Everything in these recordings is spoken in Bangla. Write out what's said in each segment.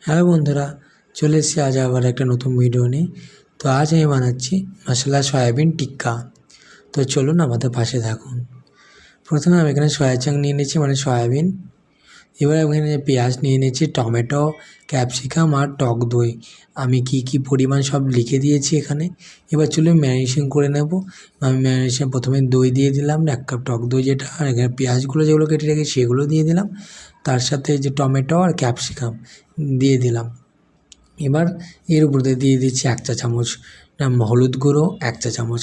হ্যালো বন্ধুরা, চলে এসেছি আজ আবার একটা নতুন ভিডিও নিয়ে। তো আজ আমি বানাচ্ছি মশলা সয়াবিন টিক্কা। তো চলুন আমাদের পাশে থাকুন। প্রথমে আমি এখানে সয়া চাং নিয়ে নিয়েছি, মানে সয়াবিন। এবার এখানে পেঁয়াজ নিয়ে নিয়েছি, টমেটো, ক্যাপসিকাম আর টক দই। আমি কি পরিমাণ সব লিখে দিয়েছি এখানে। এবার চলুন ম্যারিনেশন করে নেব। আমি ম্যারিনেশন প্রথমে দই দিয়ে দিলাম, 1 কাপ টক দই যেটা, আর এখানে পেঁয়াজগুলো যেগুলো কেটে রেখেছি সেগুলো দিয়ে দিলাম। তার সাথে যে টমেটো আর ক্যাপসিকাম দিয়ে দিলাম। এবার এর উপর দিয়ে দিচ্ছি 1 চা চামচ হলুদ গুঁড়ো, 1 চা চামচ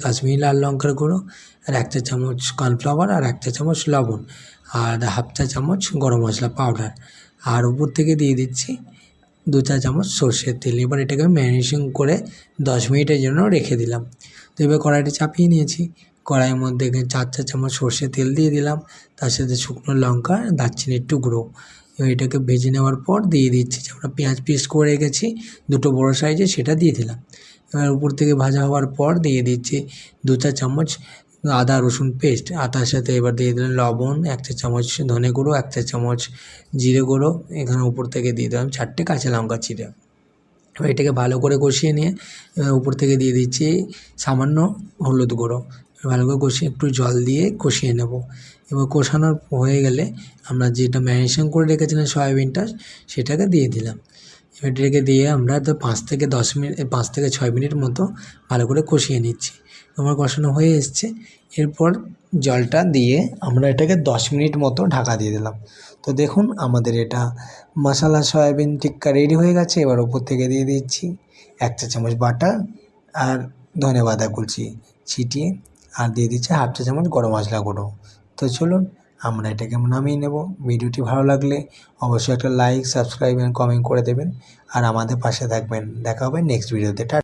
কাশ্মীরি লাল লঙ্কার গুঁড়ো, আর 1 চা চামচ কর্নফ্লাওয়ার, আর 1 চা চামচ লবণ, আর 1/2 চা চামচ গরম মশলা পাউডার। আর উপর থেকে দিয়ে দিচ্ছি 2 চা চামচ সর্ষের তেল। এবার এটাকে ম্যারিনেশন করে 10 মিনিটের জন্য রেখে দিলাম। তো এবার কড়াইটা চাপিয়ে নিয়েছি। কড়াইয়ের মধ্যে 4 চা চামচ সর্ষের তেল দিয়ে দিলাম, তার সাথে শুকনো লঙ্কা, দারচিনির টুকরো। এবার এটাকে ভেজে নেওয়ার পর দিয়ে দিচ্ছি যে আমরা পেঁয়াজ পেস্ট করে রেখেছি 2টো বড়ো সাইজে, সেটা দিয়ে দিলাম। এবার উপর থেকে ভাজা হওয়ার পর দিয়ে দিচ্ছি 2 চা চামচ আদা রসুন পেস্ট, আর তার সাথে এবার দিয়ে দিলাম লবণ, 1 চা চামচ ধনে গুঁড়ো, 1 চা চামচ জিরে গুঁড়ো। এখানে উপর থেকে দিয়ে দিলাম 4টে কাঁচা লঙ্কা চিড়ে। এবার এটাকে ভালো করে কষিয়ে নিয়ে উপর থেকে দিয়ে দিচ্ছি সামান্য হলুদ গুঁড়ো। ভালো করে কষিয়ে একটু জল দিয়ে কষিয়ে নেব। এবার কষানোর হয়ে গেলে আমরা যেটা ম্যারিনেশন করে রেখেছিলাম সয়াবিনটা, সেটাকে দিয়ে দিলাম। এবার এটাকে দিয়ে আমরা তো 5 থেকে 6 মিনিট মতো ভালো করে কষিয়ে নিচ্ছি। আমার কষানো হয়ে এসছে। এরপর জলটা দিয়ে আমরা এটাকে 10 মিনিট মতো ঢাকা দিয়ে দিলাম। তো দেখুন আমাদের এটা মশলা সয়াবিন টিক্কা রেডি হয়ে গেছে। এবার ওপর থেকে দিয়ে দিচ্ছি 1 চা চামচ বাটার আর ধনেপাতা কুচি ছিটিয়ে, আর দিয়ে দিচ্ছি 1/2 চা চামচ গরম মশলা গুঁড়ো। তো চলুন আমরা এটাকে নামিয়ে নেব। ভিডিওটি ভালো লাগলে অবশ্যই একটা লাইক, সাবস্ক্রাইব এবং কমেন্ট করে দেবেন, আর আমাদের পাশে থাকবেন। দেখা হবে নেক্সট ভিডিওতে।